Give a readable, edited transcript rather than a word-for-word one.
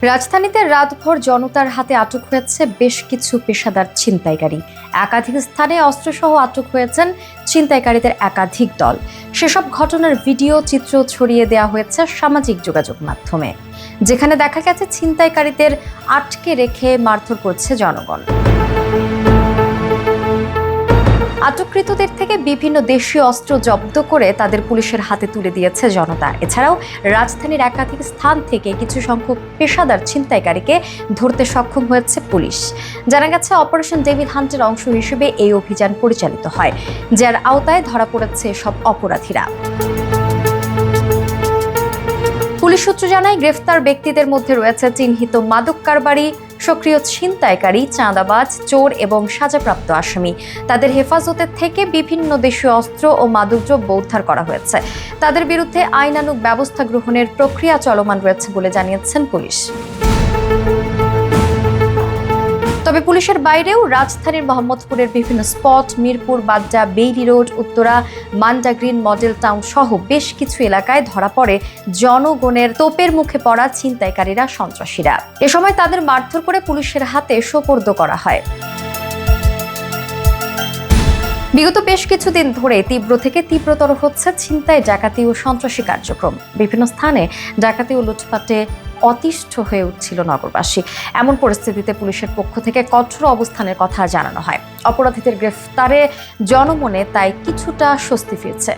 রাজধানীতে রাতভর জনতার হাতে আটক হয়েছে বেশ কিছু পেশাদার ছিনতাইকারী। একাধিক স্থানে অস্ত্রসহ আটক হয়েছেন ছিনতাইকারীদের একাধিক দল। সেসব ঘটনার ভিডিও চিত্র ছড়িয়ে দেওয়া হয়েছে সামাজিক যোগাযোগ মাধ্যমে, যেখানে দেখা গেছে ছিনতাইকারীদের আটকে রেখে মারধর করছে জনগণ। আটককৃতদের থেকে বিভিন্ন দেশীয় অস্ত্র জব্দ করে তাদের পুলিশের হাতে তুলে দিয়েছে জনতা। এছাড়াও রাজধানীর একাধিক স্থান থেকে কিছু সংখ্যক পেশাদার ছিনতাইকারীকে ধরতে সক্ষম হয়েছে পুলিশ। জানা গেছে, অপারেশন ডেভিল হান্টের অংশ হিসেবে এই অভিযান পরিচালিত হয়, যার আওতায় ধরা পড়েছে সব অপরাধীরা। পুলিশ সূত্র জানায়, গ্রেফতার ব্যক্তিদের মধ্যে রয়েছে চিহ্নিত মাদক কারবারি, সক্রিয় ছিনতাইকারী, চাঁদাবাজ, চোর এবং সাজাপ্রাপ্ত আসামি। তাদের হেফাজতে থেকে বিভিন্ন দেশীয় অস্ত্র ও মাদকদ্রব্য উদ্ধার করা হয়েছে। তাদের বিরুদ্ধে আইনানুগ ব্যবস্থা গ্রহণের প্রক্রিয়া চলমান রয়েছে বলে জানিয়েছেন পুলিশ। তবে পুলিশের বাইরেও রাজধানীর মোহাম্মদপুরের বিভিন্ন spot, Mirpur, Badda, Bailey road, Uttara, Manda green, model town সহ বেশ কিছু এলাকায় ধরা পড়ে জনগণের তোপের মুখে পড়া ছিনতাইকারীরা, সন্ত্রাসীরা। এ সময় তাদের মারধর করে পুলিশের হাতে সোপর্দ করা হয়। বিগত বেশ কিছুদিন ধরে তীব্র থেকে তীব্রতর হচ্ছে ছিনতাই, ডাকাতি ও সন্ত্রাসী কার্যক্রম। বিভিন্ন স্থানে ডাকাতি ও লুটপাটে অতিষ্ঠ হয়ে উঠছিল নগরবাসী। এমন পরিস্থিতিতে পুলিশের পক্ষ থেকে কঠোর অবস্থানের কথা জানানো হয়। অপরাধীদের গ্রেফতারে জনমনে তাই কিছুটা স্বস্তি ফিরছে।